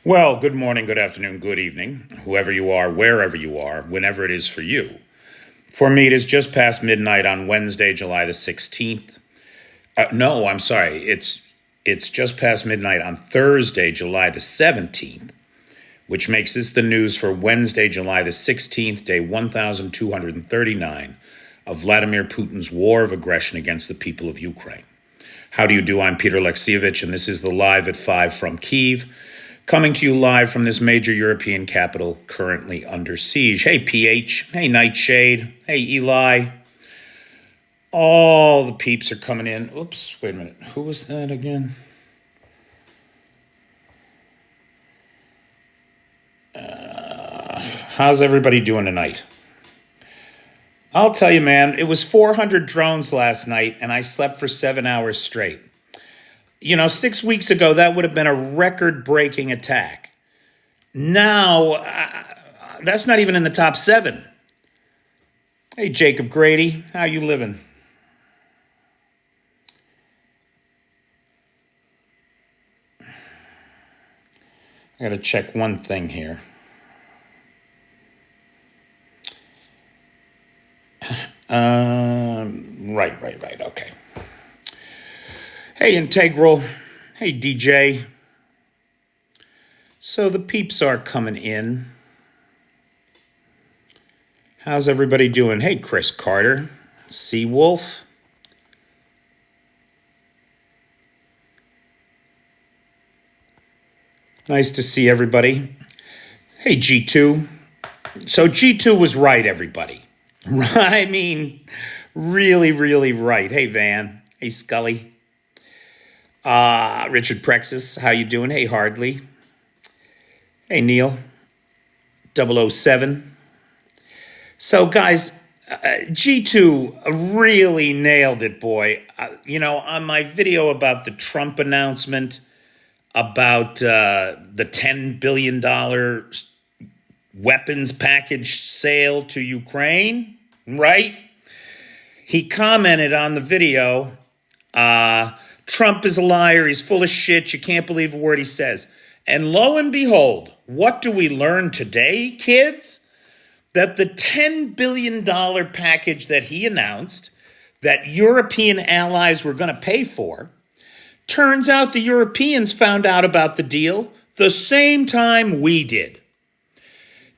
Well, good morning, good afternoon, good evening, whoever you are, wherever you are, whenever it is for you. For me, it is just past midnight on Wednesday, July the 16th. No, I'm sorry. It's just past midnight on Thursday, July the 17th, which makes this the news for Wednesday, July the 16th, day 1239 of Vladimir Putin's war of aggression against the people of Ukraine. How do you do? I'm Peter Alexievich, and this is the Live at 5 from Kyiv, coming to you live from this major European capital currently under siege. Hey, PH. Hey, Nightshade. Hey, Eli. All the peeps are coming in. Oops, wait a minute. Who was that again? How's everybody doing tonight? I'll tell you, man, it was 400 drones last night, and I slept for 7 hours straight. 6 weeks ago, that would have been a record-breaking attack. Now, that's not even in the top 7. Hey, Jacob Grady, how you living? I got to check one thing here. Right, okay. Hey, Integral. Hey, DJ. So the peeps are coming in. How's everybody doing? Hey, Chris Carter. Seawolf. Nice to see everybody. Hey, G2. So G2 was right, everybody. I mean, really, really right. Hey, Van. Hey, Scully. Richard Prexis, how you doing? Hey, Hardley. Hey, Neil. 007. So, guys, G2 really nailed it, boy. On my video about the Trump announcement, about the $10 billion weapons package sale to Ukraine, right? He commented on the video, Trump is a liar, he's full of shit, you can't believe a word he says. And lo and behold, what do we learn today, kids? That the $10 billion package that he announced, that European allies were going to pay for, turns out the Europeans found out about the deal the same time we did.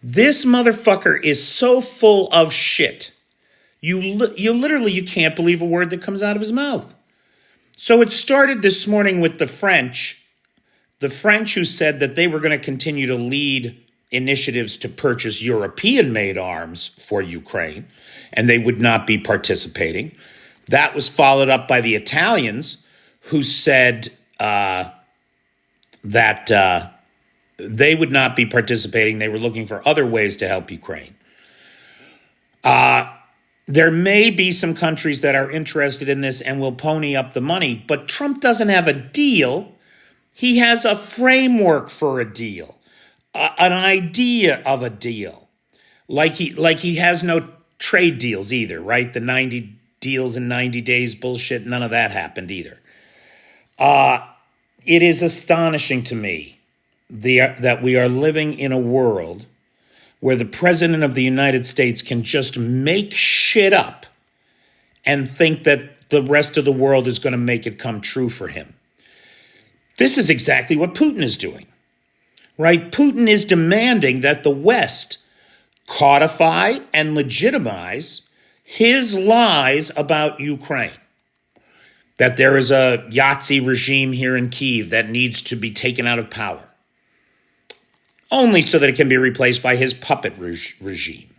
This motherfucker is so full of shit. You literally can't believe a word that comes out of his mouth. So it started this morning with the French who said that they were going to continue to lead initiatives to purchase European-made arms for Ukraine, and they would not be participating. That was followed up by the Italians, who said that they would not be participating. They were looking for other ways to help Ukraine. There may be some countries that are interested in this and will pony up the money, but Trump doesn't have a deal. He has a framework for a deal, an idea of a deal. Like he has no trade deals either, right? The 90 deals in 90 days bullshit, none of that happened either. It is astonishing to me that we are living in a world where the president of the United States can just make shit up and think that the rest of the world is going to make it come true for him. This is exactly what Putin is doing, right? Putin is demanding that the West codify and legitimize his lies about Ukraine. That there is a Yahtzee regime here in Kyiv that needs to be taken out of power, only so that it can be replaced by his puppet regime.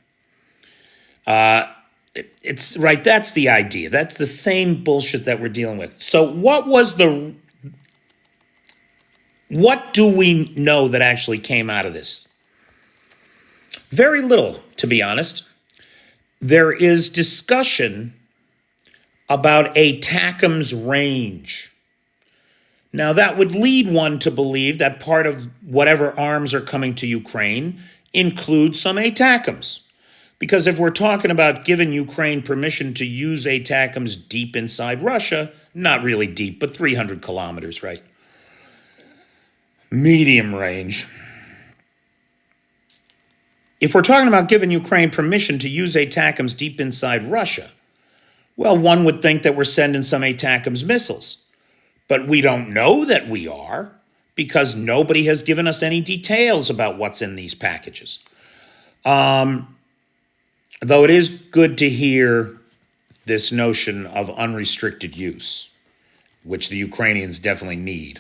It's right. That's the idea. That's the same bullshit that we're dealing with. So what do we know that actually came out of this? Very little, to be honest. There is discussion about ATACMS range. Now, that would lead one to believe that part of whatever arms are coming to Ukraine includes some ATACMS. Because if we're talking about giving Ukraine permission to use ATACMS deep inside Russia, not really deep, but 300 kilometers, right? Medium range. If we're talking about giving Ukraine permission to use ATACMS deep inside Russia, well, one would think that we're sending some ATACMS missiles. But we don't know that we are because nobody has given us any details about what's in these packages. Though it is good to hear this notion of unrestricted use, which the Ukrainians definitely need.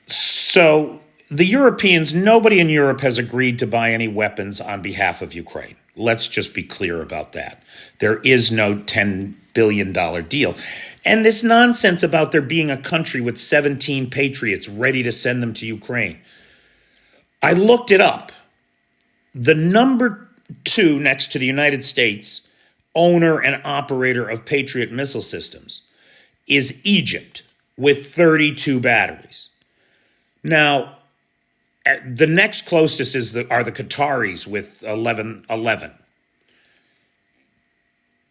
So the Europeans, nobody in Europe has agreed to buy any weapons on behalf of Ukraine. Let's just be clear about that. There is no $10 billion deal. And this nonsense about there being a country with 17 Patriots ready to send them to Ukraine. I looked it up. The number 2 next to the United States, owner and operator of Patriot missile systems, is Egypt with 32 batteries. Now, the next closest are the Qataris with 11.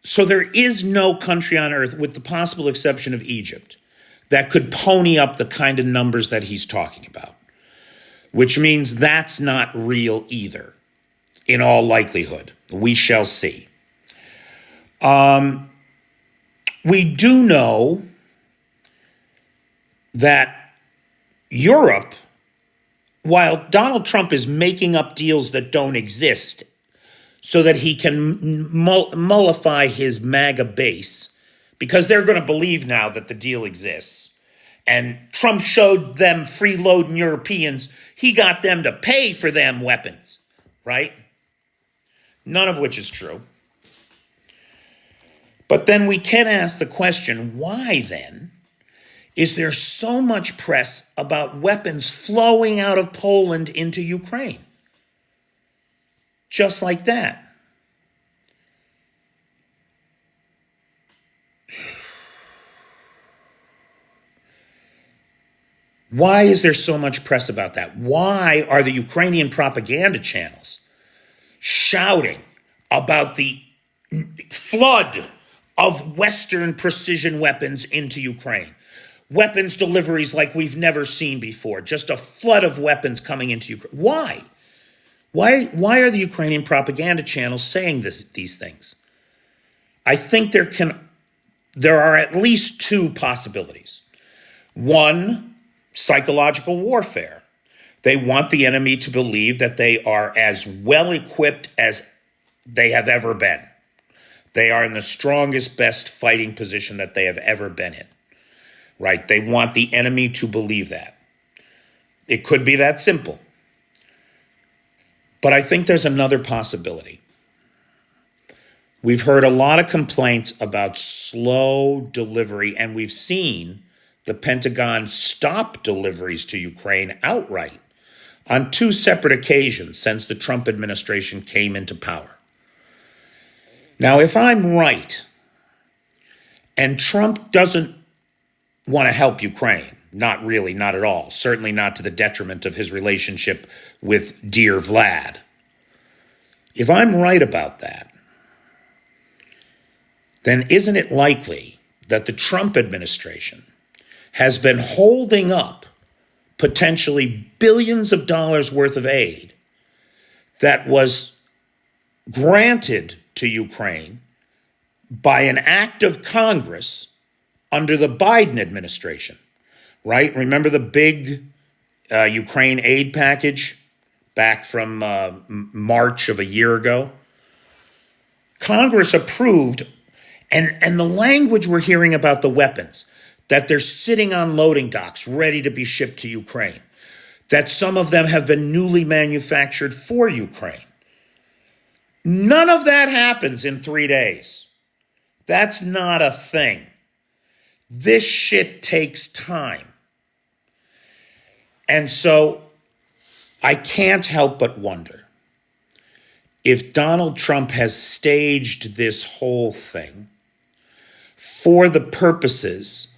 So there is no country on earth, with the possible exception of Egypt, that could pony up the kind of numbers that he's talking about, which means that's not real either, in all likelihood. We shall see. We do know that Europe, while Donald Trump is making up deals that don't exist so that he can mollify his MAGA base, because they're going to believe now that the deal exists, and Trump showed them freeloading Europeans, he got them to pay for them weapons, right? None of which is true. But then we can ask the question, why then is there so much press about weapons flowing out of Poland into Ukraine? Just like that. Why is there so much press about that? Why are the Ukrainian propaganda channels shouting about the flood of Western precision weapons into Ukraine? Weapons deliveries like we've never seen before. Just a flood of weapons coming into Ukraine. Why? Why are the Ukrainian propaganda channels saying these things? I think there are at least 2 possibilities. One, psychological warfare. They want the enemy to believe that they are as well equipped as they have ever been. They are in the strongest, best fighting position that they have ever been in. Right? They want the enemy to believe that. It could be that simple. But I think there's another possibility. We've heard a lot of complaints about slow delivery, and we've seen the Pentagon stop deliveries to Ukraine outright on 2 separate occasions since the Trump administration came into power. Now, if I'm right, and Trump doesn't want to help Ukraine, not really, not at all, certainly not to the detriment of his relationship with dear Vlad. If I'm right about that, then isn't it likely that the Trump administration has been holding up potentially billions of dollars worth of aid that was granted to Ukraine by an act of Congress under the Biden administration, right? Remember the big Ukraine aid package back from March of a year ago? Congress approved, and the language we're hearing about the weapons, that they're sitting on loading docks ready to be shipped to Ukraine, that some of them have been newly manufactured for Ukraine. None of that happens in 3 days. That's not a thing. This shit takes time. And so I can't help but wonder if Donald Trump has staged this whole thing for the purposes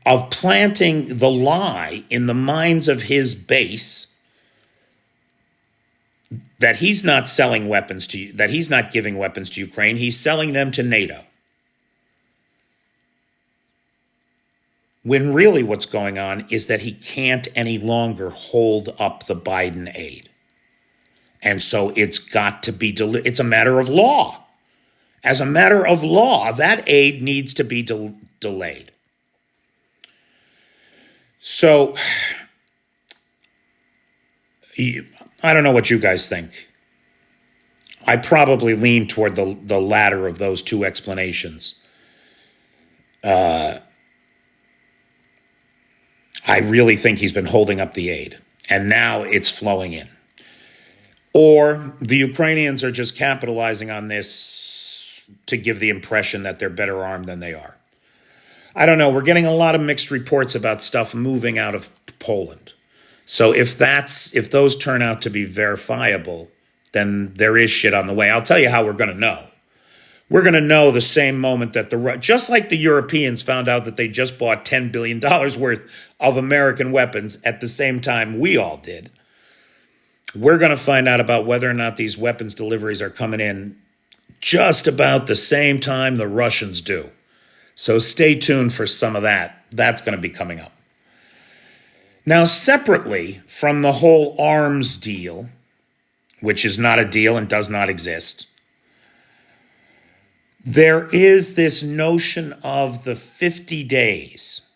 of planting the lie in the minds of his base that he's not selling weapons to, that he's not giving weapons to Ukraine, he's selling them to NATO. when really what's going on is that he can't any longer hold up the Biden aid. And so it's got to be, it's a matter of law. As a matter of law, that aid needs to be delayed. So, I don't know what you guys think. I probably lean toward the latter of those two explanations. I really think he's been holding up the aid, and now it's flowing in. Or the Ukrainians are just capitalizing on this to give the impression that they're better armed than they are. I don't know. We're getting a lot of mixed reports about stuff moving out of Poland. So if those turn out to be verifiable, then there is shit on the way. I'll tell you how we're going to know. We're going to know the same moment that just like the Europeans found out that they just bought $10 billion worth of American weapons at the same time we all did. We're going to find out about whether or not these weapons deliveries are coming in just about the same time the Russians do. So stay tuned for some of that. That's going to be coming up. Now, separately from the whole arms deal, which is not a deal and does not exist, there is this notion of the 50 days.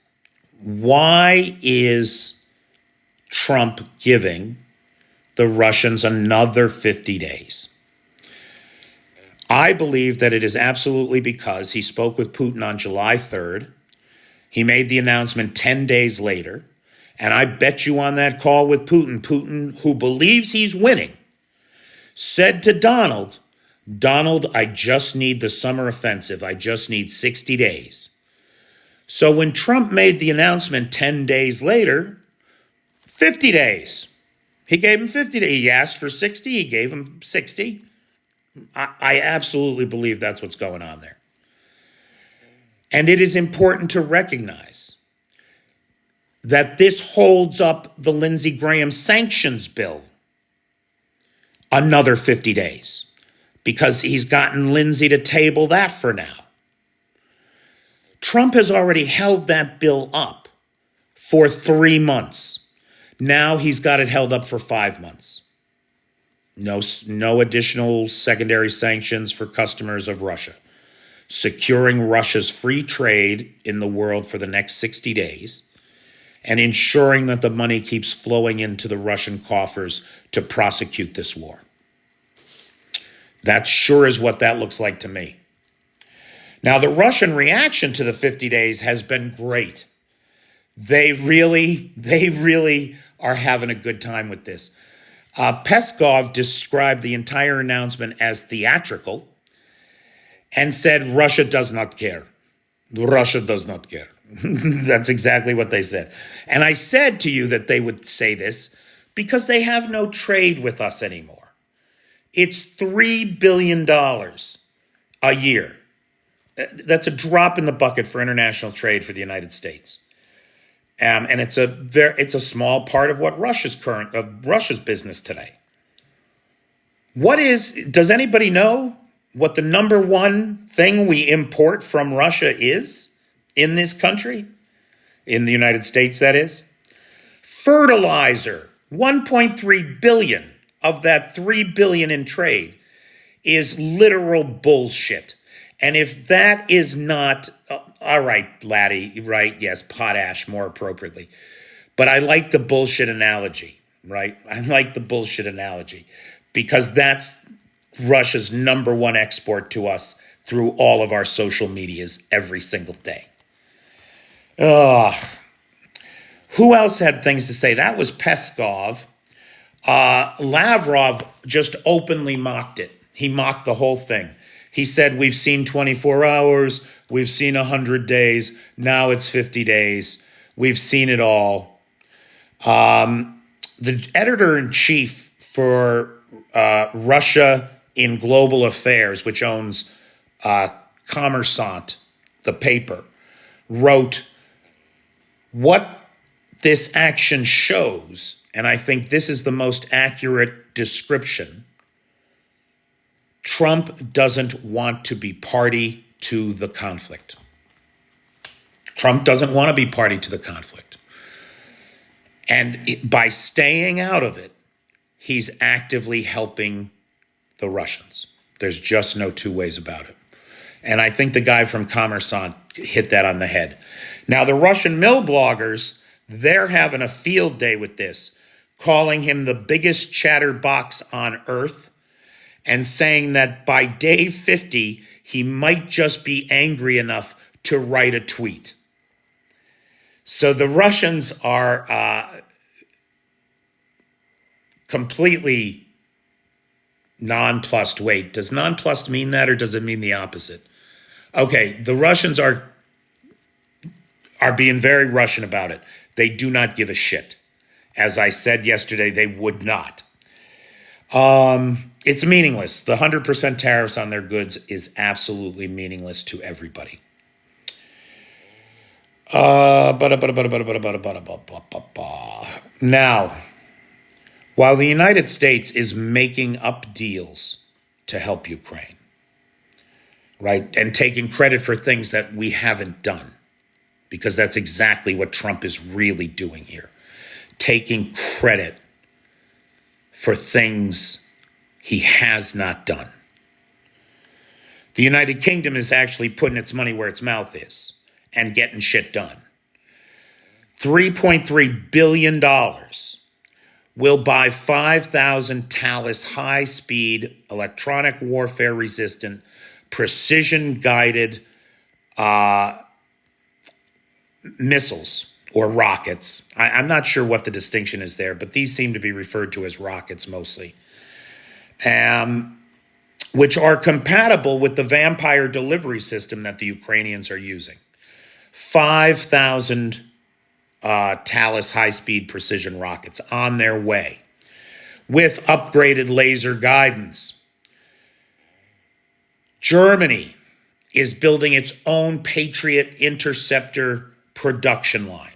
Why is Trump giving the Russians another 50 days? I believe that it is absolutely because he spoke with Putin on July 3rd. He made the announcement 10 days later. And I bet you on that call with Putin, who believes he's winning, said to Donald, I just need the summer offensive. I just need 60 days. So when Trump made the announcement 10 days later, 50 days. He gave him 50 days. He asked for 60. He gave him 60. I absolutely believe that's what's going on there. And it is important to recognize that this holds up the Lindsey Graham sanctions bill another 50 days because he's gotten Lindsey to table that for now. Trump has already held that bill up for 3 months. Now he's got it held up for 5 months. No additional secondary sanctions for customers of Russia. Securing Russia's free trade in the world for the next 60 days. And ensuring that the money keeps flowing into the Russian coffers to prosecute this war. That sure is what that looks like to me. Now, the Russian reaction to the 50 days has been great. They really are having a good time with this. Peskov described the entire announcement as theatrical and said Russia does not care. Russia does not care. That's exactly what they said. And I said to you that they would say this because they have no trade with us anymore. It's $3 billion a year. That's a drop in the bucket for international trade for the United States. And it's a small part of what Russia's business today. Does anybody know what the number one thing we import from Russia is in this country? In the United States, that is. Fertilizer. 1.3 billion of that 3 billion in trade is literal bullshit. And if that is not, all right, laddie, right? Yes, potash more appropriately. But I like the bullshit analogy, right? I like the bullshit analogy because that's Russia's number one export to us through all of our social medias every single day. Who else had things to say? That was Peskov. Lavrov just openly mocked it. He mocked the whole thing. He said, we've seen 24 hours, we've seen 100 days, now it's 50 days. We've seen it all. The editor-in-chief for Russia in Global Affairs, which owns Kommersant, the paper, wrote, what this action shows, and I think this is the most accurate description, Trump doesn't want to be party to the conflict. Trump doesn't want to be party to the conflict. And by staying out of it, he's actively helping the Russians. There's just no two ways about it. And I think the guy from Kommersant hit that on the head. Now, the Russian mill bloggers, they're having a field day with this, calling him the biggest chatterbox on earth and saying that by day 50, he might just be angry enough to write a tweet. So the Russians are completely nonplussed. Wait, does nonplussed mean that, or does it mean the opposite? Okay, the Russians are being very Russian about it. They do not give a shit. As I said yesterday, they would not. It's meaningless. The 100% tariffs on their goods is absolutely meaningless to everybody. Now, while the United States is making up deals to help Ukraine, right, and taking credit for things that we haven't done, because that's exactly what Trump is really doing here, taking credit for things he has not done. The United Kingdom is actually putting its money where its mouth is and getting shit done. $3.3 billion will buy 5,000 Thales high-speed, electronic warfare-resistant, precision-guided missiles or rockets. I'm not sure what the distinction is there, but these seem to be referred to as rockets mostly, which are compatible with the Vampire delivery system that the Ukrainians are using. 5,000 Thales high-speed precision rockets on their way with upgraded laser guidance. Germany is building its own Patriot interceptor production line.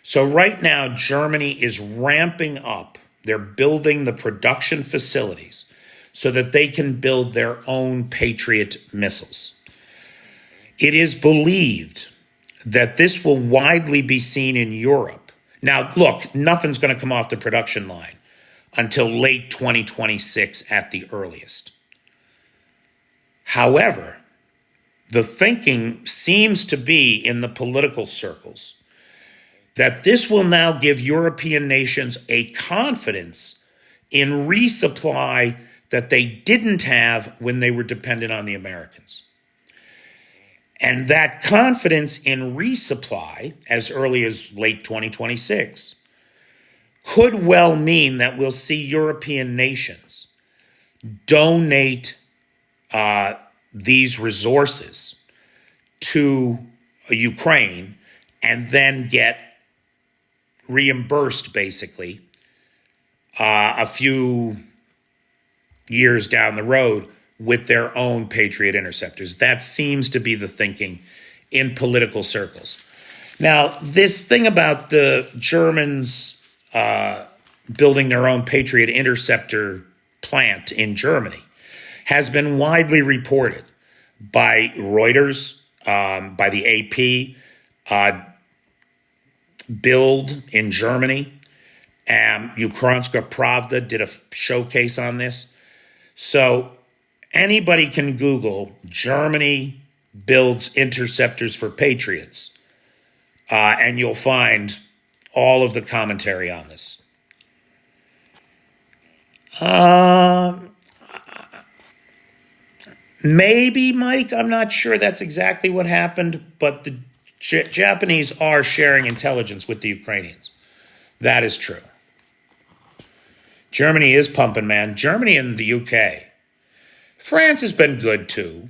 So right now, Germany is ramping up. They're building the production facilities so that they can build their own Patriot missiles. It is believed that this will widely be seen in Europe. Now, look, nothing's going to come off the production line until late 2026 at the earliest. However, the thinking seems to be in the political circles that this will now give European nations a confidence in resupply that they didn't have when they were dependent on the Americans. And that confidence in resupply, as early as late 2026, could well mean that we'll see European nations donate these resources to Ukraine and then get reimbursed, basically, a few years down the road with their own Patriot interceptors. That seems to be the thinking in political circles. Now, this thing about the Germans building their own Patriot interceptor plant in Germany has been widely reported by Reuters, by the AP, Bild in Germany, and Ukrainska Pravda did a showcase on this. So anybody can Google Germany builds interceptors for Patriots, and you'll find all of the commentary on this. Maybe, Mike, I'm not sure that's exactly what happened, but the Japanese are sharing intelligence with the Ukrainians. That is true. Germany is pumping, man. Germany and the UK. France has been good, too.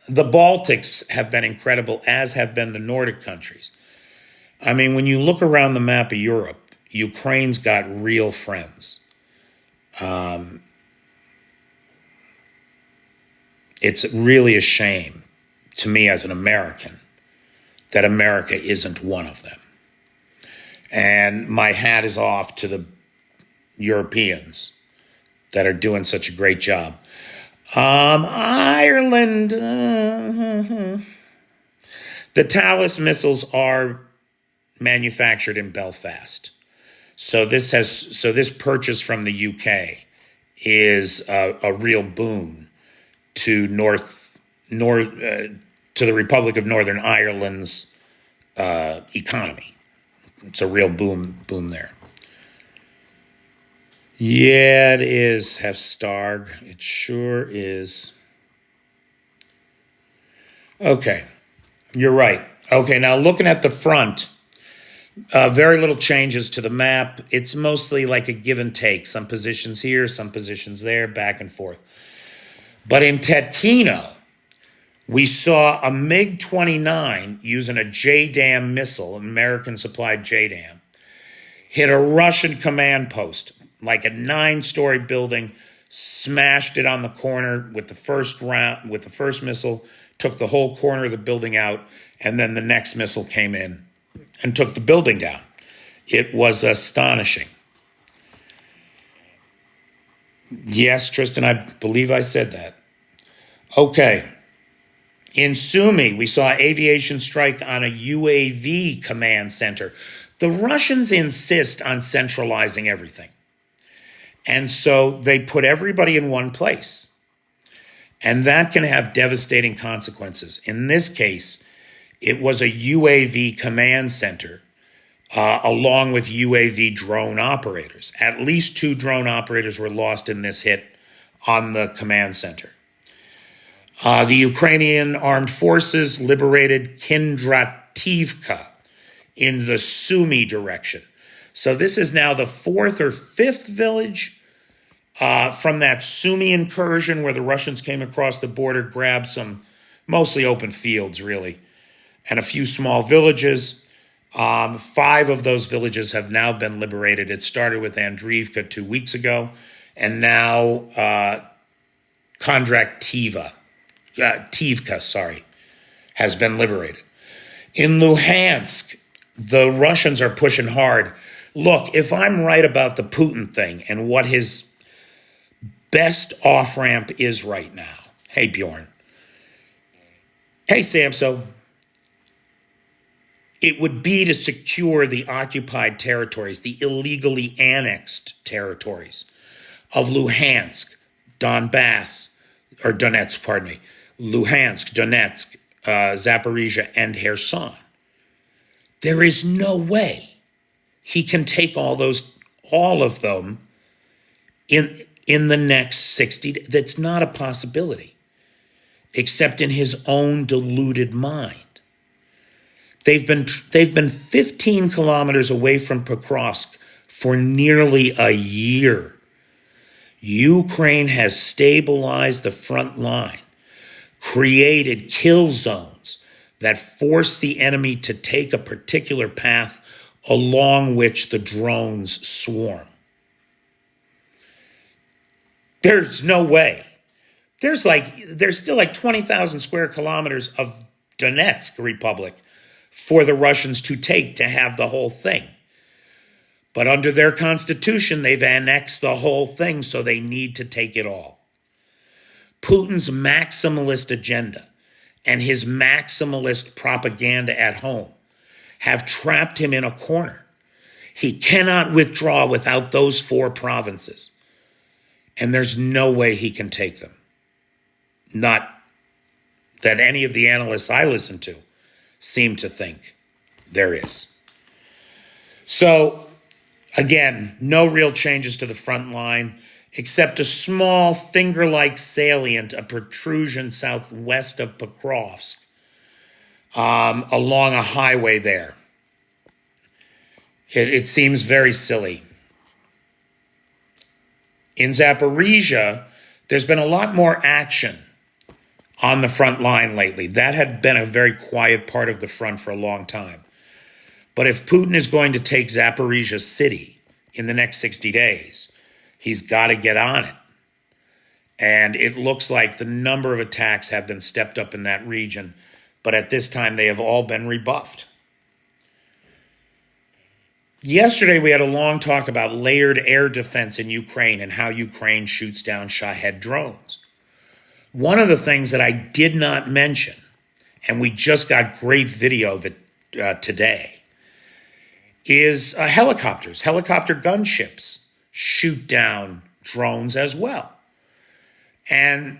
The Baltics have been incredible, as have been the Nordic countries. I mean, when you look around the map of Europe, Ukraine's got real friends. It's really a shame to me as an American that America isn't one of them. And my hat is off to the Europeans that are doing such a great job. Ireland, The Talis missiles are manufactured in Belfast. So this purchase from the UK is a real boon to to the Republic of Northern Ireland's economy. It's a real boom there. Yeah, it is, Hefstarg. It sure is. Okay, you're right. Okay, now looking at the front, very little changes to the map. It's mostly like a give and take. Some positions here, some positions there, back and forth. But in Tetkino, we saw a MiG-29 using a JDAM missile, an American-supplied JDAM, hit a Russian command post, like a 9-story building, smashed it on the corner with the first missile, took the whole corner of the building out, and then the next missile came in and took the building down. It was astonishing. Yes, Tristan, I believe I said that. Okay. In Sumy, we saw aviation strike on a UAV command center. The Russians insist on centralizing everything. And so they put everybody in one place. And that can have devastating consequences. In this case, it was a UAV command center, along with UAV drone operators. At least 2 drone operators were lost in this hit on the command center. The Ukrainian armed forces liberated Kindrativka in the Sumy direction. So this is now the 4th or 5th village from that Sumy incursion where the Russians came across the border, grabbed some mostly open fields, really, and a few small villages. 5 of those villages have now been liberated. It started with Andriivka 2 weeks ago, and now Tivka, has been liberated. In Luhansk, the Russians are pushing hard. Look, if I'm right about the Putin thing and what his best off-ramp is right now. Hey, Bjorn. Hey, Samso. It would be to secure the occupied territories, the illegally annexed territories of Luhansk, Donetsk, Luhansk, Donetsk, Zaporizhia, and Kherson. There is no way he can take all of them in the next 60 days. That's not a possibility, except in his own deluded mind. They've been 15 kilometers away from Pokrovsk for nearly a year. Ukraine has stabilized the front line, created kill zones that force the enemy to take a particular path along which the drones swarm. There's no way. There's still like 20,000 square kilometers of Donetsk Republic for the Russians to take to have the whole thing. But under their constitution, they've annexed the whole thing, so they need to take it all. Putin's maximalist agenda and his maximalist propaganda at home have trapped him in a corner. He cannot withdraw without those 4 provinces. And there's no way he can take them. Not that any of the analysts I listen to seem to think there is. So, again, no real changes to the front line, except a small finger-like salient, a protrusion southwest of Pokrovsk, along a highway there. It seems very silly. In Zaporizhia, there's been a lot more action on the front line lately. That had been a very quiet part of the front for a long time. But if Putin is going to take Zaporizhia city in the next 60 days, he's got to get on it. And it looks like the number of attacks have been stepped up in that region, but at this time they have all been rebuffed. Yesterday, we had a long talk about layered air defense in Ukraine and how Ukraine shoots down Shahed drones. One of the things that I did not mention, and we just got great video that today, is helicopters. Helicopter gunships shoot down drones as well. And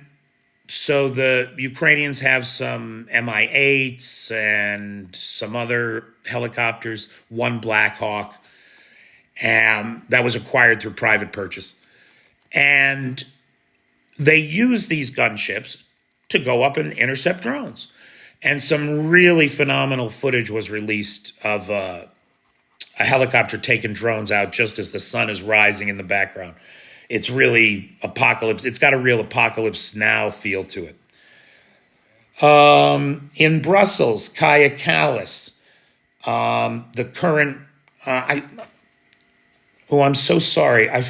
so the Ukrainians have some Mi-8s and some other helicopters, one Black Hawk, and that was acquired through private purchase. And they use these gunships to go up and intercept drones. And some really phenomenal footage was released of a helicopter taking drones out just as the sun is rising in the background. It's really apocalypse. It's got a real Apocalypse Now feel to it. In Brussels, Kaya Kallas, the current, I'm so sorry. I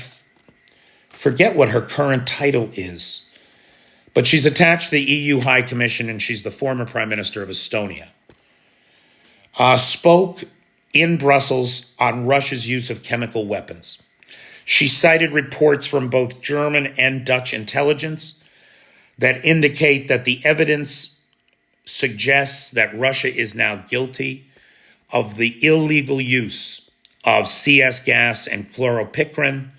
forget what her current title is, but she's attached to the EU High Commission, and she's the former Prime Minister of Estonia. Spoke in Brussels on Russia's use of chemical weapons. She cited reports from both German and Dutch intelligence that indicate that the evidence suggests that Russia is now guilty of the illegal use of CS gas and chloropicrin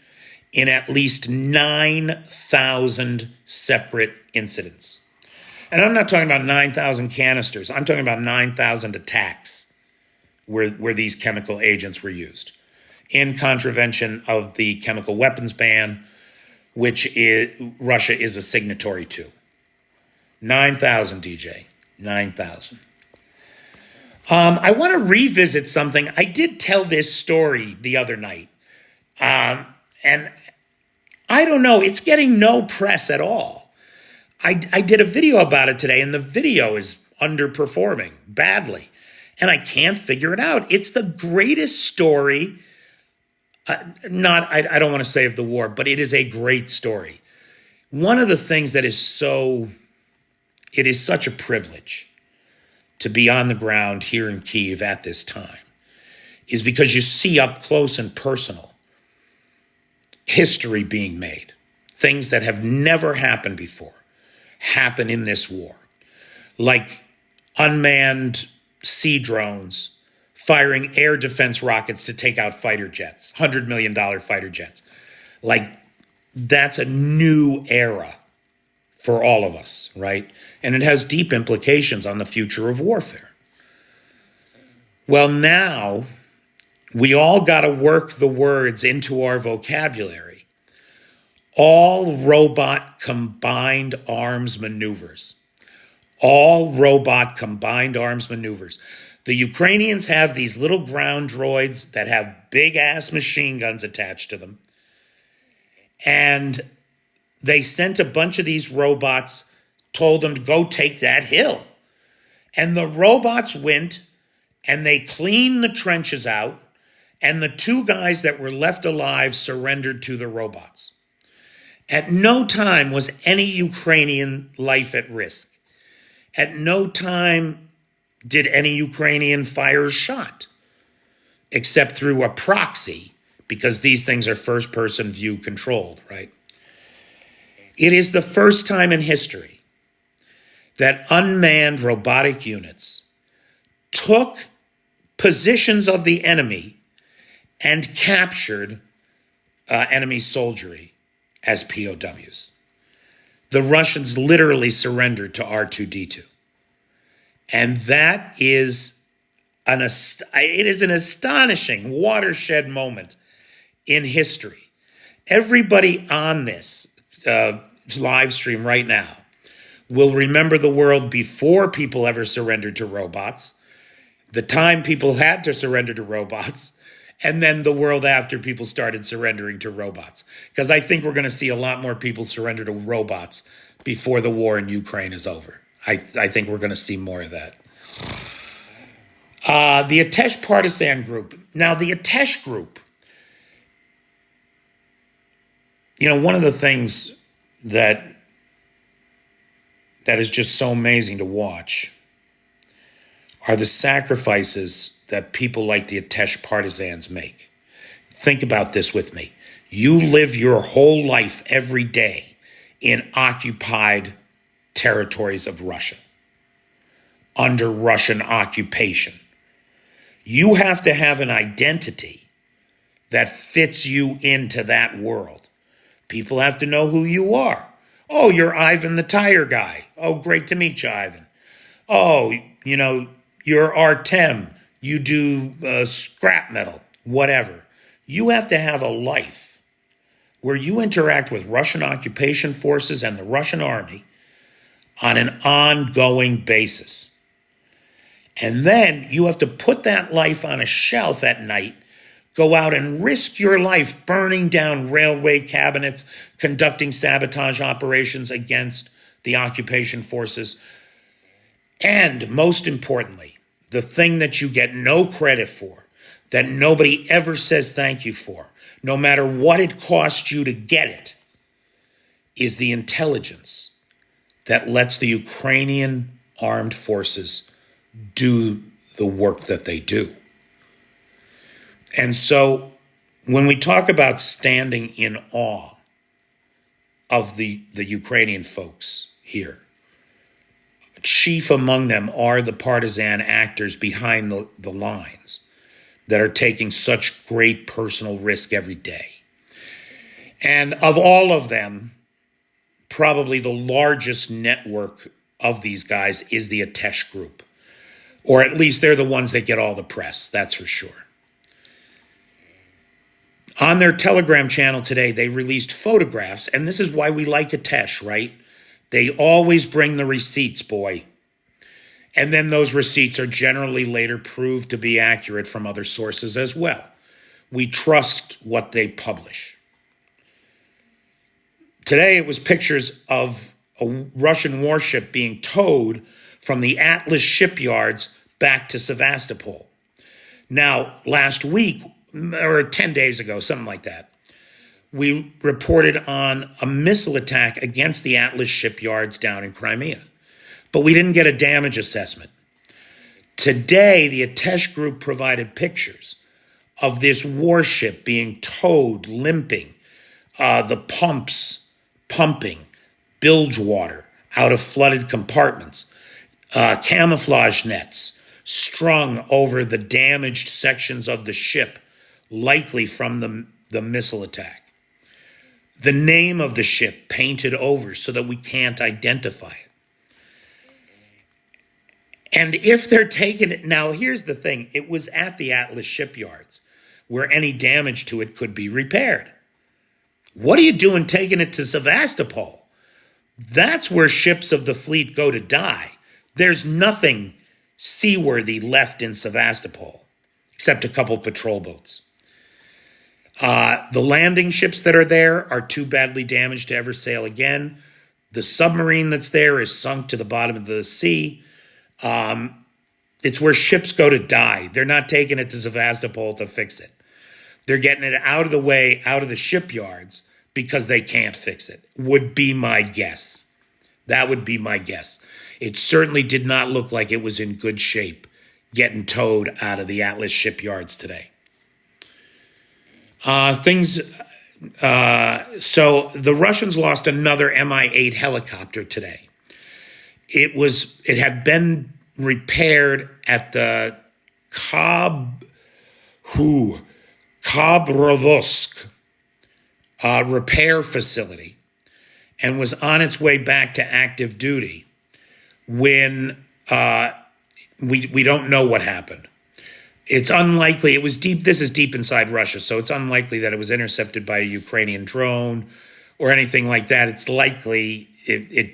in at least 9,000 separate incidents. And I'm not talking about 9,000 canisters. I'm talking about 9,000 attacks where these chemical agents were used in contravention of the chemical weapons ban, which Russia is a signatory to. 9,000, DJ. 9,000. I want to revisit something. I did tell this story the other night. And I don't know, it's getting no press at all. I did a video about it today, and the video is underperforming badly. And I can't figure it out. It's the greatest story. I don't want to say of the war, but it is a great story. One of the things that is it is such a privilege to be on the ground here in Kyiv at this time, is because you see up close and personal history being made. Things that have never happened before happen in this war. Like unmanned sea drones firing air defense rockets to take out fighter jets, $100 million fighter jets. Like, that's a new era for all of us, right? And it has deep implications on the future of warfare. Well, now we all got to work the words into our vocabulary. All robot combined arms maneuvers. All robot combined arms maneuvers. The Ukrainians have these little ground droids that have big-ass machine guns attached to them. And they sent a bunch of these robots, told them to go take that hill. And the robots went, and they cleaned the trenches out, and the two guys that were left alive surrendered to the robots. At no time was any Ukrainian life at risk. At no time did any Ukrainian fire a shot, except through a proxy, because these things are first-person view controlled, right? It is the first time in history that unmanned robotic units took positions of the enemy and captured enemy soldiery as POWs. The Russians literally surrendered to R2-D2. And that is an astonishing watershed moment in history. Everybody on this live stream right now will remember the world before people ever surrendered to robots, the time people had to surrender to robots, and then the world after people started surrendering to robots. Because I think we're going to see a lot more people surrender to robots before the war in Ukraine is over. I think we're going to see more of that. The Atesh partisan group. Now, the Atesh group, one of the things that is just so amazing to watch are the sacrifices that people like the Atesh partisans make. Think about this with me. You live your whole life every day in occupied territories of Russia. under Russian occupation. You have to have an identity that fits you into that world. People have to know who you are. Oh, you're Ivan the tire guy. Oh, great to meet you, Ivan. Oh, you're Artem. You do scrap metal, whatever. You have to have a life where you interact with Russian occupation forces and the Russian army on an ongoing basis. And then you have to put that life on a shelf at night, go out and risk your life burning down railway cabinets, conducting sabotage operations against the occupation forces. And most importantly, the thing that you get no credit for, that nobody ever says thank you for, no matter what it costs you to get it, is the intelligence that lets the Ukrainian armed forces do the work that they do. And so when we talk about standing in awe of the Ukrainian folks here, chief among them are the partisan actors behind the lines that are taking such great personal risk every day. And of all of them, probably the largest network of these guys is the Atesh group. Or at least they're the ones that get all the press, that's for sure. On their Telegram channel today, they released photographs, and this is why we like Atesh, right? They always bring the receipts, boy. And then those receipts are generally later proved to be accurate from other sources as well. We trust what they publish. Today, it was pictures of a Russian warship being towed from the Atlas shipyards back to Sevastopol. Now, last week, or 10 days ago, something like that, we reported on a missile attack against the Atlas shipyards down in Crimea. But we didn't get a damage assessment. Today, the Atesh group provided pictures of this warship being towed, limping, the pumps pumping bilge water out of flooded compartments, camouflage nets strung over the damaged sections of the ship, likely from the missile attack. The name of the ship painted over so that we can't identify it. And if they're taking it, now here's the thing, it was at the Atlas shipyards where any damage to it could be repaired. What are you doing taking it to Sevastopol? That's where ships of the fleet go to die. There's nothing seaworthy left in Sevastopol, except a couple patrol boats. The landing ships that are there are too badly damaged to ever sail again. The submarine that's there is sunk to the bottom of the sea. It's where ships go to die. They're not taking it to Sevastopol to fix it. They're getting it out of the way, out of the shipyards, because they can't fix it, would be my guess. That would be my guess. It certainly did not look like it was in good shape getting towed out of the Atlas shipyards today. So the Russians lost another Mi-8 helicopter today. It had been repaired at the Khabrovosk repair facility and was on its way back to active duty when we don't know what happened. It's unlikely, it was deep, this is deep inside Russia, so it's unlikely that it was intercepted by a Ukrainian drone or anything like that. It's likely it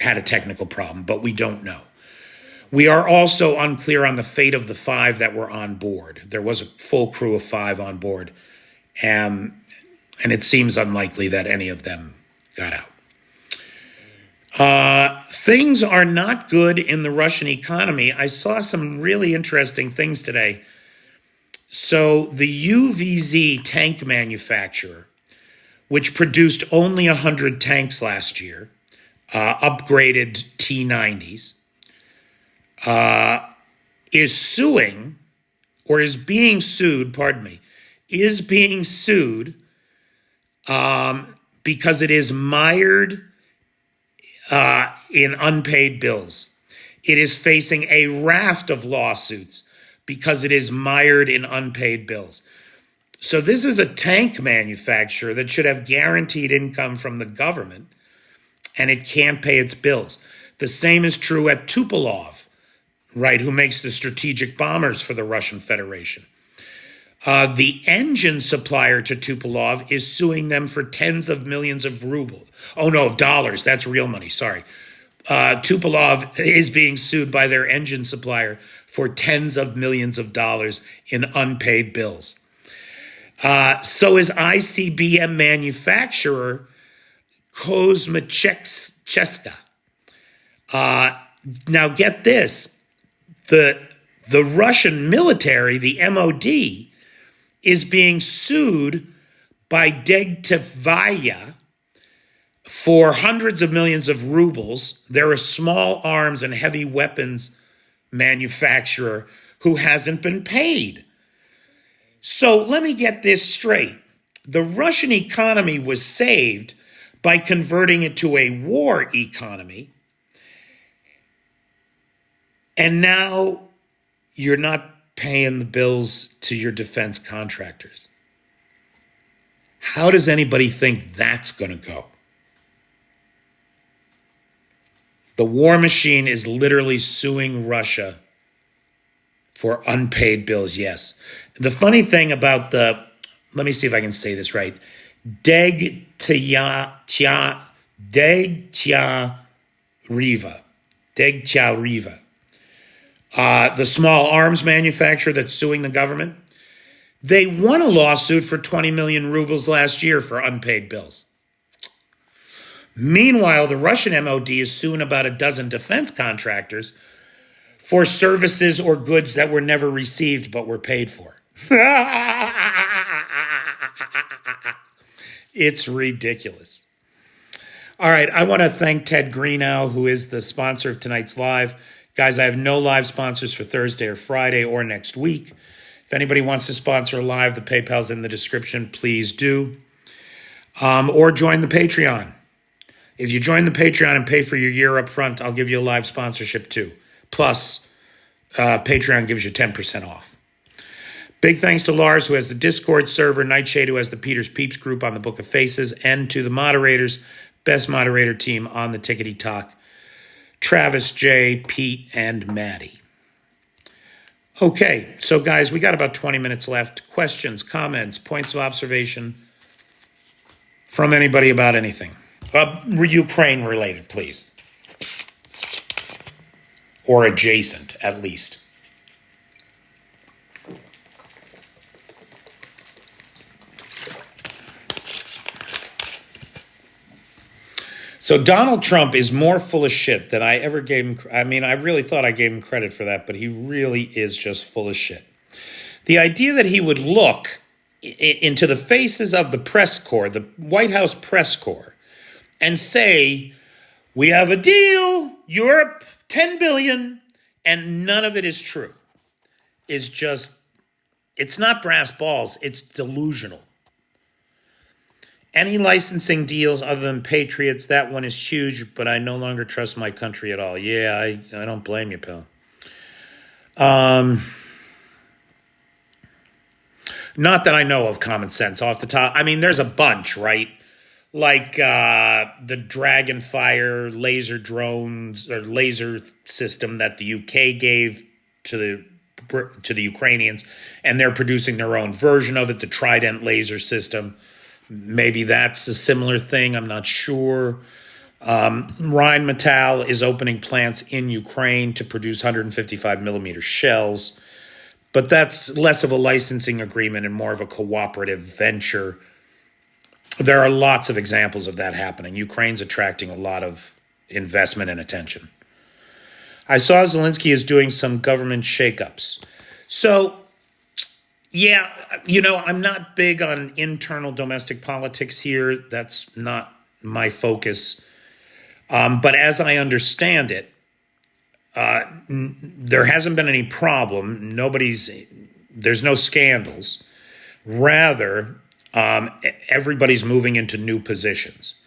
had a technical problem, but we don't know. We are also unclear on the fate of the 5 that were on board. There was a full crew of 5 on board, and it seems unlikely that any of them got out. Things are not good in the Russian economy. I saw some really interesting things today. So the UVZ tank manufacturer, which produced only 100 tanks last year, upgraded T-90s, is suing, or is being sued, is being sued because it is mired in unpaid bills. It is facing a raft of lawsuits because it is mired in unpaid bills. So this is a tank manufacturer that should have guaranteed income from the government, and it can't pay its bills. The same is true at Tupolev, right, who makes the strategic bombers for the Russian Federation. The engine supplier to Tupolev is suing them for tens of millions of rubles. Oh, no, of dollars. That's real money. Sorry. Tupolev is being sued by their engine supplier for tens of millions of dollars in unpaid bills. So is ICBM manufacturer Kozmachevska. Now get this. The Russian military, the MOD, is being sued by Degtevaya for hundreds of millions of rubles. They're a small arms and heavy weapons manufacturer who hasn't been paid. So let me get this straight. The Russian economy was saved by converting it to a war economy. And now you're not paying the bills to your defense contractors. How does anybody think that's going to go? The war machine is literally suing Russia for unpaid bills, yes. The funny thing about let me see if I can say this right, Degtyaryva, the small arms manufacturer that's suing the government, they won a lawsuit for 20 million rubles last year for unpaid bills. Meanwhile, the Russian MOD is suing about a dozen defense contractors for services or goods that were never received but were paid for. It's ridiculous. All right, I want to thank Ted Greenow, who is the sponsor of tonight's live. Guys, I have no live sponsors for Thursday or Friday or next week. If anybody wants to sponsor a live, the PayPal's in the description. Please do. Or join the Patreon. If you join the Patreon and pay for your year up front, I'll give you a live sponsorship too. Plus, Patreon gives you 10% off. Big thanks to Lars, who has the Discord server, Nightshade, who has the Peter's Peeps group on the Book of Faces, and to the moderators, best moderator team on the Tickety Talk, Travis, Jay, Pete, and Maddie. Okay, so guys, we got about 20 minutes left. Questions, comments, points of observation from anybody about anything. Ukraine related, please. Or adjacent, at least. So Donald Trump is more full of shit than I ever gave him. I mean, I really thought I gave him credit for that, but he really is just full of shit. The idea that he would look into the faces of the press corps, the White House press corps, and say, we have a deal, Europe, 10 billion, and none of it is true, is just, it's not brass balls, it's delusional. Any licensing deals other than Patriots, that one is huge, but I no longer trust my country at all. Yeah, I don't blame you, pal. Not that I know of common sense off the top. I mean, there's a bunch, right? Like the Dragonfire laser drones or laser system that the UK gave to the Ukrainians, and they're producing their own version of it, the Trident laser system. Maybe that's a similar thing. I'm not sure. Rheinmetall is opening plants in Ukraine to produce 155 millimeter shells, but that's less of a licensing agreement and more of a cooperative venture. There are lots of examples of that happening. Ukraine's attracting a lot of investment and attention. I saw Zelensky is doing some government shakeups. So, yeah, you know, I'm not big on internal domestic politics here. That's not my focus. But as I understand it, there hasn't been any problem. There's no scandals. Rather, everybody's moving into new positions.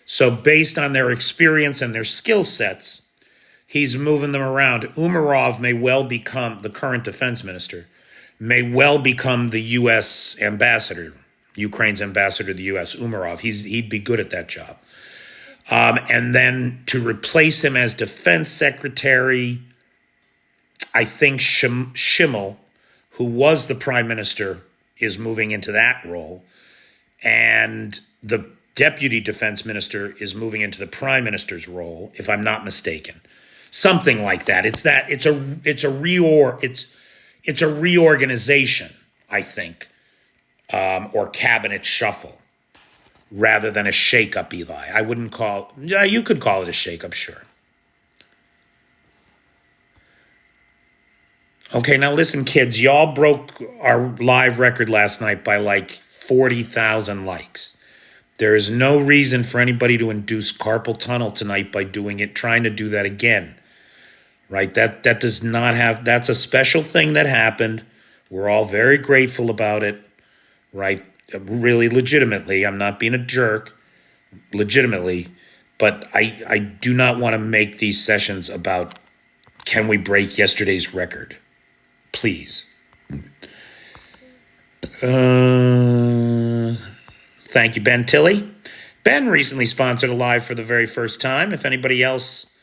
So based on their experience and their skill sets, He's moving them around. Umarov may well become, the current defense minister, may well become the U.S. ambassador, Ukraine's ambassador to the U.S., Umarov. He'd be good at that job. And then to replace him as defense secretary, I think Schimmel, who was the prime minister, is moving into that role. And the deputy defense minister is moving into the prime minister's role, if I'm not mistaken. Something like that. It's a reorganization, I think, or cabinet shuffle, rather than a shakeup, Eli. I wouldn't call. Yeah, you could call it a shakeup, sure. Okay, now listen, kids. Y'all broke our live record last night by like 40,000 likes. There is no reason for anybody to induce carpal tunnel tonight by trying to do that again. Right? That does not have, that's a special thing that happened. We're all very grateful about it. Right? Really legitimately. I'm not being a jerk. Legitimately. But I do not want to make these sessions about, can we break yesterday's record? Please. Thank you, Ben Tilley. Ben recently sponsored a live for the very first time. If anybody else,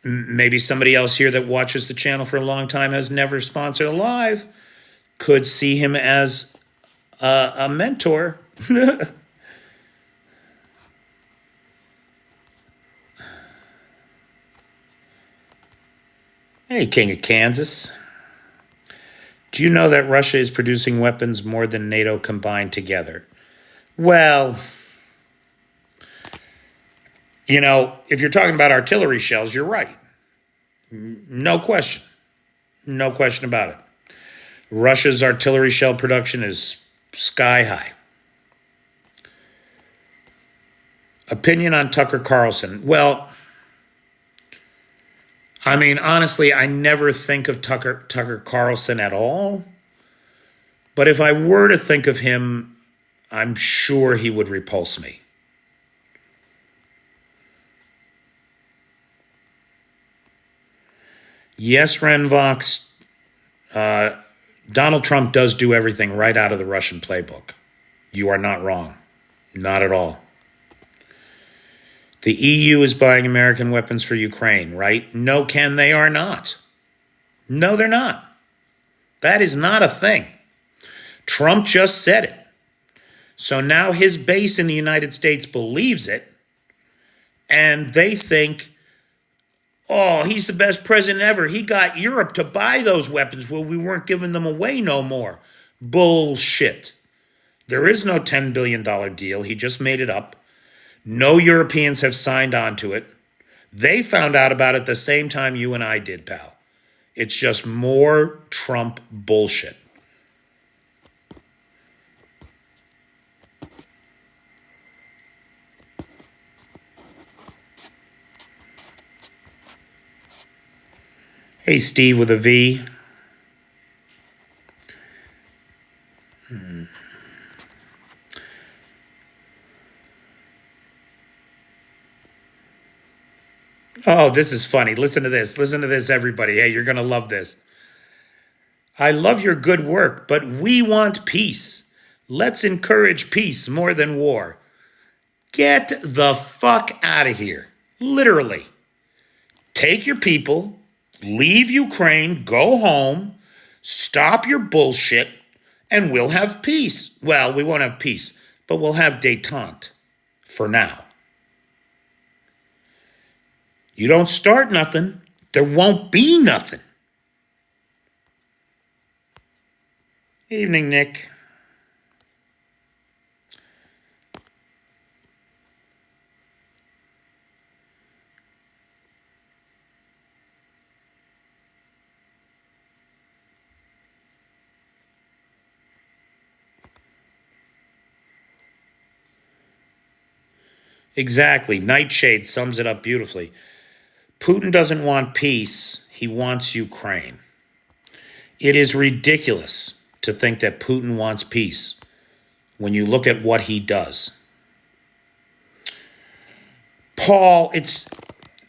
maybe somebody else here that watches the channel for a long time has never sponsored a live, could see him as a mentor. Hey, King of Kansas. Do you know that Russia is producing weapons more than NATO combined together? Well, you know, if you're talking about artillery shells, you're right. No question. No question about it. Russia's artillery shell production is sky high. Opinion on Tucker Carlson. Well, I mean, honestly, I never think of Tucker Carlson at all. But if I were to think of him, I'm sure he would repulse me. Yes, Renvox, Donald Trump does do everything right out of the Russian playbook. You are not wrong. Not at all. The EU is buying American weapons for Ukraine, right? No, Ken, they are not. No, they're not. That is not a thing. Trump just said it. So now his base in the United States believes it, and they think, oh, he's the best president ever. He got Europe to buy those weapons. Well, we weren't giving them away no more. Bullshit. There is no $10 billion deal. He just made it up. No Europeans have signed on to it. They found out about it the same time you and I did, pal. It's just more Trump bullshit. Hey, Steve with a V. Oh, this is funny. Listen to this. Listen to this, everybody. Hey, you're going to love this. I love your good work, but we want peace. Let's encourage peace more than war. Get the fuck out of here. Literally. Take your people, leave Ukraine, go home, stop your bullshit, and we'll have peace. Well, we won't have peace, but we'll have détente for now. You don't start nothing, there won't be nothing. Evening, Nick. Exactly. Nightshade sums it up beautifully. Putin doesn't want peace. He wants Ukraine. It is ridiculous to think that Putin wants peace when you look at what he does. Paul,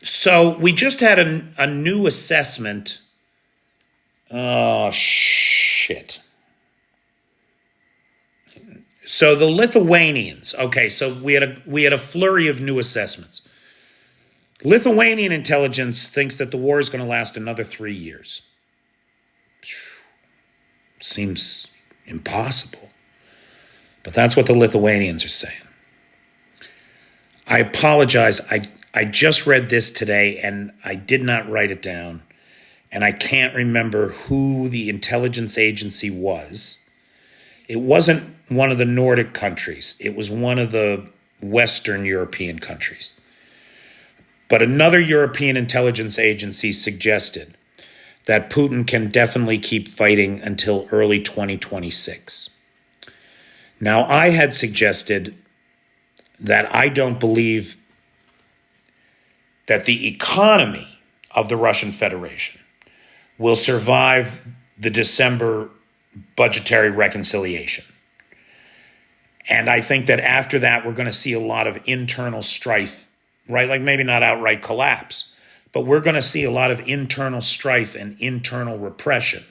so we just had a new assessment. Oh, shit. So the Lithuanians, okay, so we had a flurry of new assessments. Lithuanian intelligence thinks that the war is going to last another 3 years. Seems impossible. But that's what the Lithuanians are saying. I apologize. I just read this today and I did not write it down. And I can't remember who the intelligence agency was. It wasn't one of the Nordic countries. It was one of the Western European countries. But another European intelligence agency suggested that Putin can definitely keep fighting until early 2026. Now, I had suggested that I don't believe that the economy of the Russian Federation will survive the December budgetary reconciliation. And I think that after that, we're going to see a lot of internal strife, right? Like maybe not outright collapse, but we're going to see a lot of internal strife and internal repression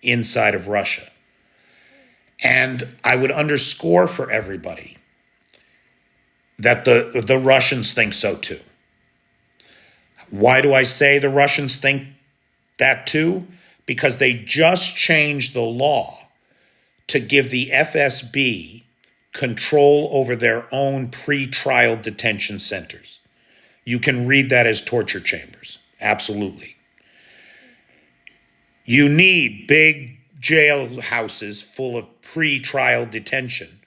inside of Russia. And I would underscore for everybody that the Russians think so too. Why do I say the Russians think that too? Because they just changed the law to give the FSB control over their own pre-trial detention centers. You can read that as torture chambers. Absolutely. You need big jail houses full of pre-trial detention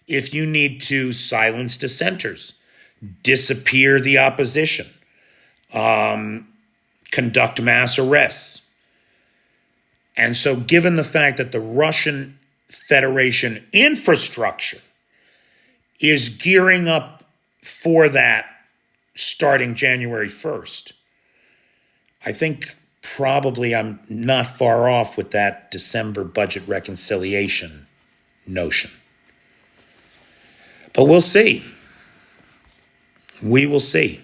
if you need to silence dissenters, disappear the opposition, conduct mass arrests. And so given the fact that the Russian Federation infrastructure is gearing up for that starting January 1st, I think probably I'm not far off with that December budget reconciliation notion. But we'll see. We will see.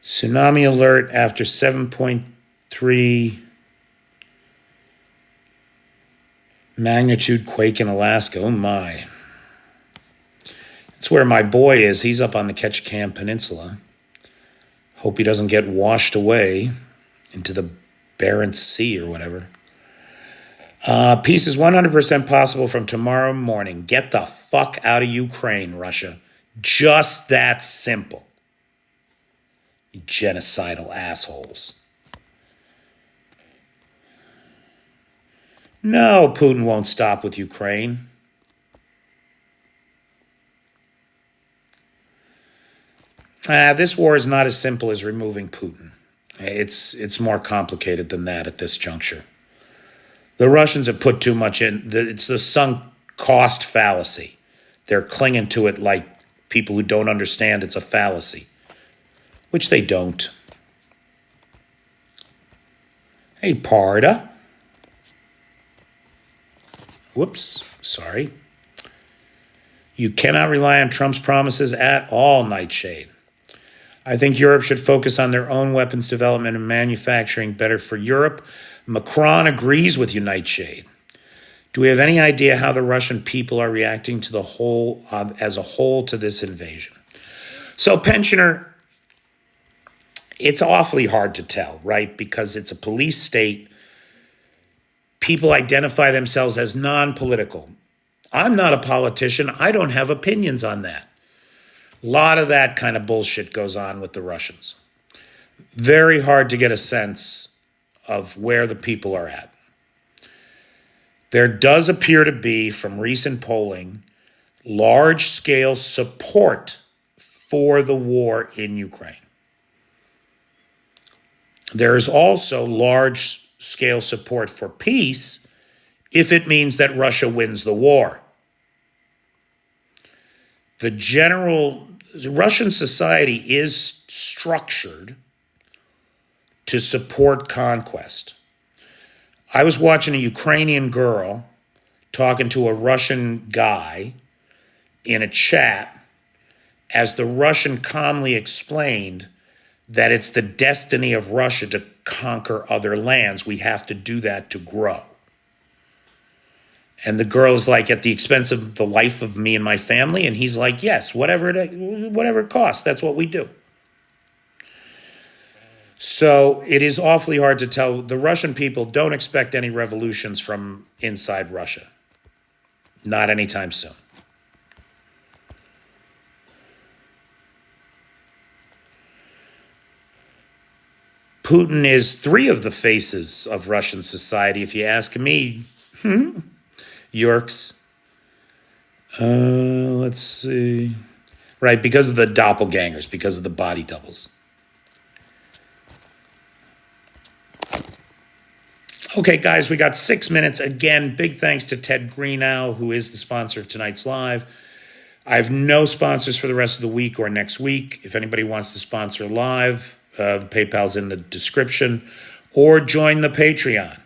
Tsunami alert after 7.3 magnitude quake in Alaska. Oh my. That's where my boy is. He's up on the Ketchikan Peninsula. Hope he doesn't get washed away into the Barents Sea or whatever. Peace is 100% possible from tomorrow morning. Get the fuck out of Ukraine, Russia. Just that simple. You genocidal assholes. No, Putin won't stop with Ukraine. This war is not as simple as removing Putin. It's more complicated than that at this juncture. The Russians have put too much in. It's the sunk cost fallacy. They're clinging to it like people who don't understand it's a fallacy, which they don't. Hey, Parda. Whoops, sorry. You cannot rely on Trump's promises at all, Nightshade. I think Europe should focus on their own weapons development and manufacturing better for Europe. Macron agrees with you, Nightshade. Do we have any idea how the Russian people are reacting to the whole, as a whole, to this invasion? So, pensioner, it's awfully hard to tell, right? Because it's a police state. People identify themselves as non-political. I'm not a politician. I don't have opinions on that. A lot of that kind of bullshit goes on with the Russians. Very hard to get a sense of where the people are at. There does appear to be, from recent polling, large-scale support for the war in Ukraine. There is also large-scale support for peace if it means that Russia wins the war. The Russian society is structured to support conquest. I was watching a Ukrainian girl talking to a Russian guy in a chat as the Russian calmly explained that it's the destiny of Russia to conquer other lands. We have to do that to grow. And the girl's like, at the expense of the life of me and my family? And he's like, yes, whatever it costs, that's what we do. So it is awfully hard to tell. The Russian people don't expect any revolutions from inside Russia. Not anytime soon. Putin is 3 of the faces of Russian society, if you ask me. Yerks. Let's see. Right, because of the doppelgangers, because of the body doubles. Okay, guys, we got 6 minutes. Again, big thanks to Ted Greenow, who is the sponsor of tonight's live. I have no sponsors for the rest of the week or next week. If anybody wants to sponsor live, the PayPal's in the description, or join the Patreon.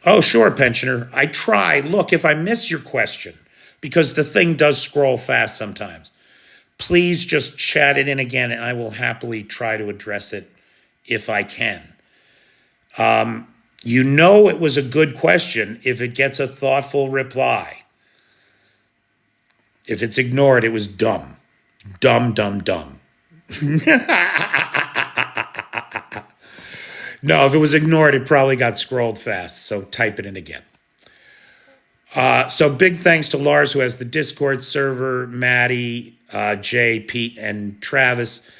Oh, sure, pensioner. I try. Look, if I miss your question, because the thing does scroll fast sometimes, please just chat it in again, and I will happily try to address it if I can. You know it was a good question if it gets a thoughtful reply. If it's ignored, it was dumb. Dumb, dumb, dumb. No, if it was ignored, it probably got scrolled fast. So type it in again. So big thanks to Lars, who has the Discord server, Maddie, Jay, Pete, and Travis.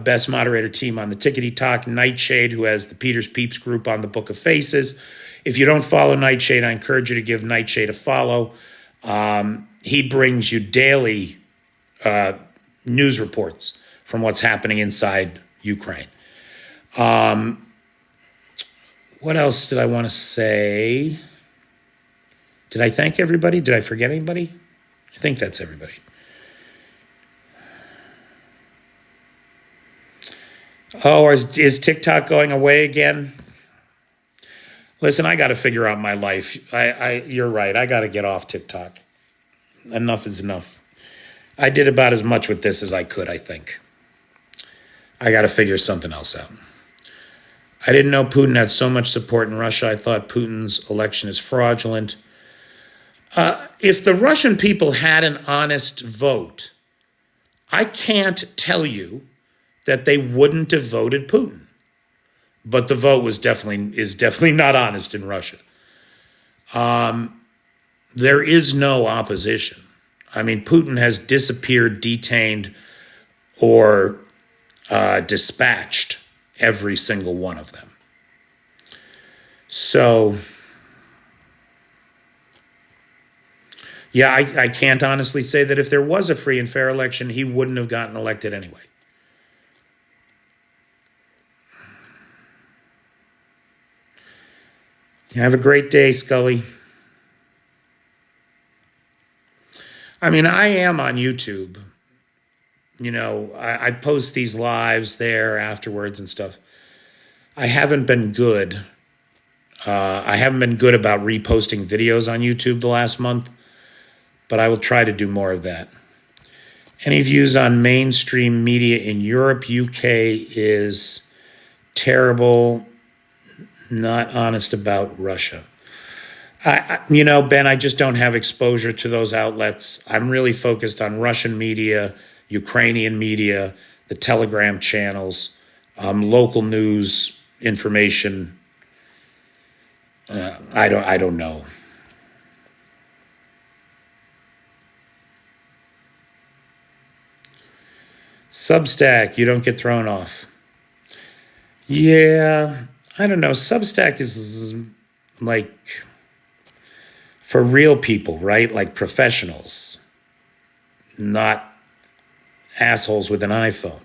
Best moderator team on the Tickety Talk, Nightshade, who has the Peter's Peeps group on the Book of Faces. If you don't follow Nightshade, I encourage you to give Nightshade a follow. He brings you daily news reports from what's happening inside Ukraine. What else did I want to say? Did I thank everybody? Did I forget anybody? I think that's everybody. Oh, is TikTok going away again? Listen, I got to figure out my life. You're right. I got to get off TikTok. Enough is enough. I did about as much with this as I could, I think. I got to figure something else out. I didn't know Putin had so much support in Russia. I thought Putin's election is fraudulent. If the Russian people had an honest vote, I can't tell you that they wouldn't have voted Putin. But the vote is definitely not honest in Russia. There is no opposition. I mean, Putin has disappeared, detained, or dispatched every single one of them. So, yeah, I can't honestly say that if there was a free and fair election, he wouldn't have gotten elected anyway. Have a great day, Scully. I mean, I am on YouTube. You know, I post these lives there afterwards and stuff. I haven't been good. I haven't been good about reposting videos on YouTube the last month, but I will try to do more of that. Any views on mainstream media in Europe, UK is terrible, not honest about Russia. You know, Ben, I just don't have exposure to those outlets. I'm really focused on Russian media, Ukrainian media, the Telegram channels, local news information. I don't know. Substack, you don't get thrown off. Yeah, I don't know. Substack is like for real people, right? Like professionals, not assholes with an iPhone.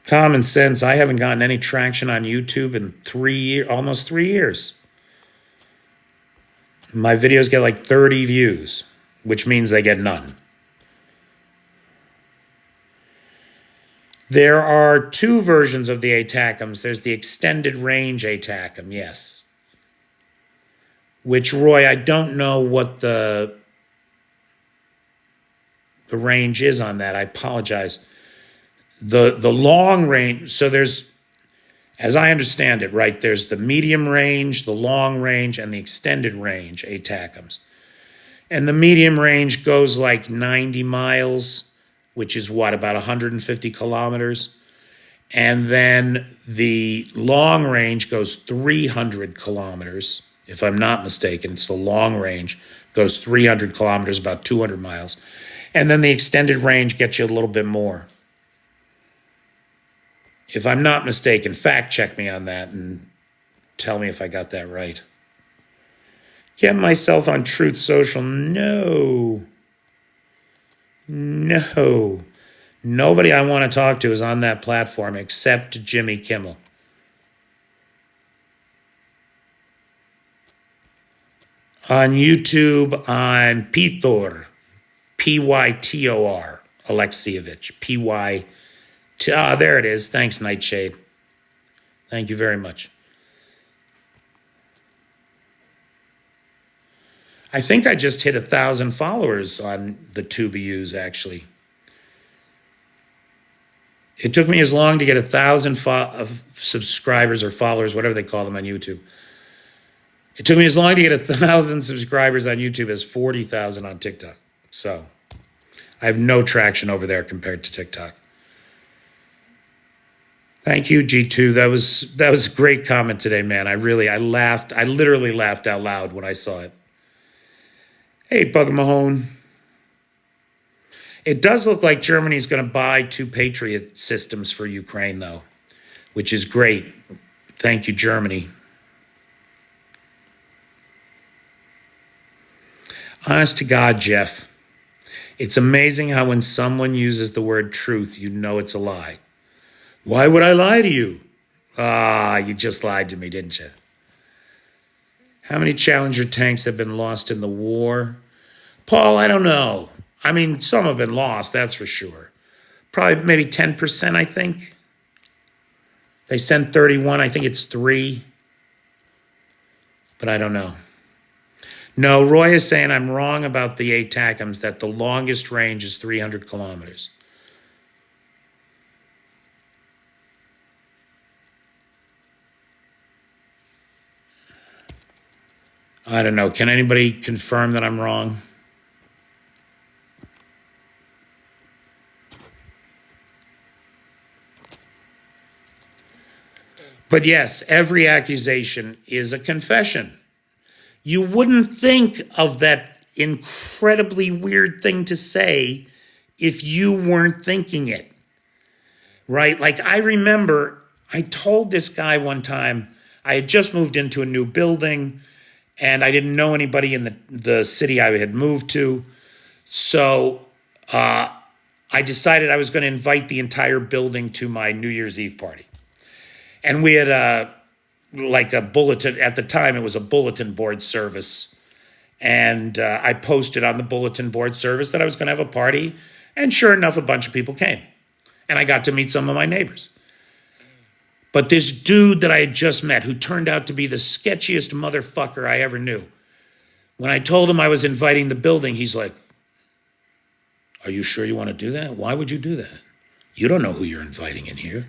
Common sense. I haven't gotten any traction on YouTube in almost 3 years. My videos get like 30 views, which means they get none. There are two versions of the ATACMS. There's the extended range ATACM, yes. Which, Roy, I don't know what the range is on that. I apologize. The long range, so there's, as I understand it, right, there's the medium range, the long range, and the extended range ATACMS. And the medium range goes like 90 miles, which is what, about 150 kilometers? And then the long range goes 300 kilometers, if I'm not mistaken. So long range goes 300 kilometers, about 200 miles. And then the extended range gets you a little bit more. If I'm not mistaken, fact check me on that and tell me if I got that right. Get myself on Truth Social? No. No. Nobody I want to talk to is on that platform except Jimmy Kimmel. On YouTube, I'm Pytor, Pytor, Alexievich, P-Y. There it is. Thanks, Nightshade. Thank you very much. I think I just hit 1,000 followers on the TubeUs, actually. It took me as long to get 1,000 subscribers or followers, whatever they call them on YouTube. It took me as long to get 1,000 subscribers on YouTube as 40,000 on TikTok. So I have no traction over there compared to TikTok. Thank you, G2. That was a great comment today, man. I laughed. I literally laughed out loud when I saw it. Hey, Bug Mahone. It does look like Germany's going to buy 2 Patriot systems for Ukraine, though, which is great. Thank you, Germany. Honest to God, Jeff, it's amazing how when someone uses the word truth, you know it's a lie. Why would I lie to you? You just lied to me, didn't you? How many Challenger tanks have been lost in the war? Paul, I don't know. I mean, some have been lost, that's for sure. Probably maybe 10%, I think. They sent 31, I think it's 3. But I don't know. No, Roy is saying I'm wrong about the ATACMS, that the longest range is 300 kilometers. I don't know. Can anybody confirm that I'm wrong? But yes, every accusation is a confession. You wouldn't think of that incredibly weird thing to say if you weren't thinking it, right? Like I remember I told this guy one time, I had just moved into a new building and I didn't know anybody in the city I had moved to. So I decided I was going to invite the entire building to my New Year's Eve party. And we had like a bulletin, at the time it was a bulletin board service. And I posted on the bulletin board service that I was going to have a party. And sure enough, a bunch of people came. And I got to meet some of my neighbors. But this dude that I had just met, who turned out to be the sketchiest motherfucker I ever knew, when I told him I was inviting the building, he's like, "Are you sure you want to do that? Why would you do that? You don't know who you're inviting in here."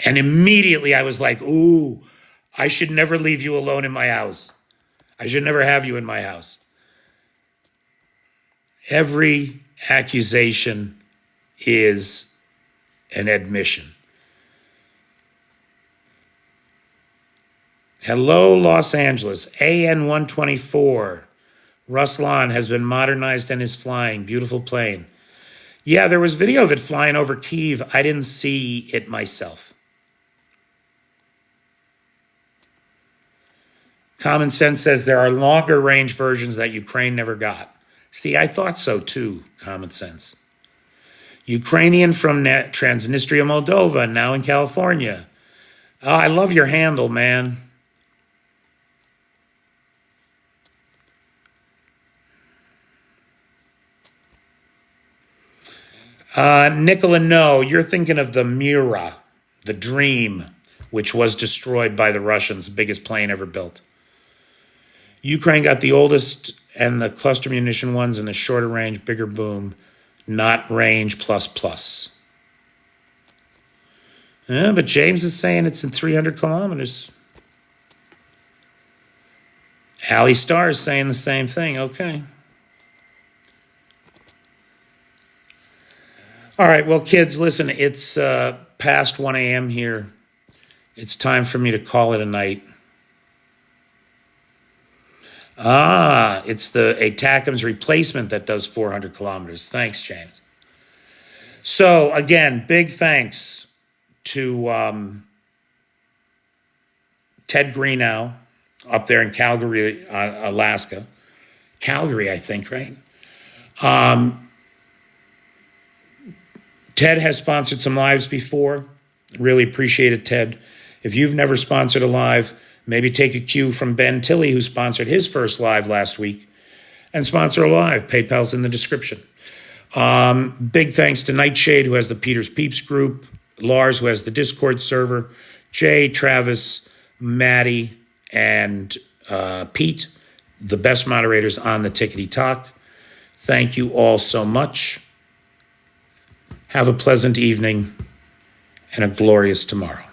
And immediately I was like, ooh, I should never leave you alone in my house. I should never have you in my house. Every accusation is an admission. Hello, Los Angeles. AN-124. Ruslan has been modernized and is flying. Beautiful plane. Yeah, there was video of it flying over Kyiv. I didn't see it myself. Common Sense says there are longer range versions that Ukraine never got. See, I thought so too, Common Sense. Ukrainian from Transnistria, Moldova, now in California. Oh, I love your handle, man. Nicola, no, you're thinking of the Mira, the Dream, which was destroyed by the Russians, the biggest plane ever built. Ukraine got the oldest and the cluster munition ones and the shorter range, bigger boom, not range plus plus. Yeah, but James is saying it's in 300 kilometers. Allie Starr is saying the same thing. Okay. All right, well, kids, listen, it's past 1 a.m. here. It's time for me to call it a night. It's the ATACMS replacement that does 400 kilometers. Thanks, James. So, again, big thanks to Ted Greenow up there in Calgary, Alaska. Calgary, I think, right? Ted has sponsored some lives before. Really appreciate it, Ted. If you've never sponsored a live, maybe take a cue from Ben Tilley, who sponsored his first live last week, and sponsor a live. PayPal's in the description. Big thanks to Nightshade, who has the Peters Peeps group, Lars, who has the Discord server, Jay, Travis, Maddie, and Pete, the best moderators on the Tickety Talk. Thank you all so much. Have a pleasant evening and a glorious tomorrow.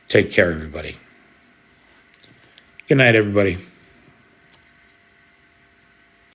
Take care, everybody. Good night, everybody.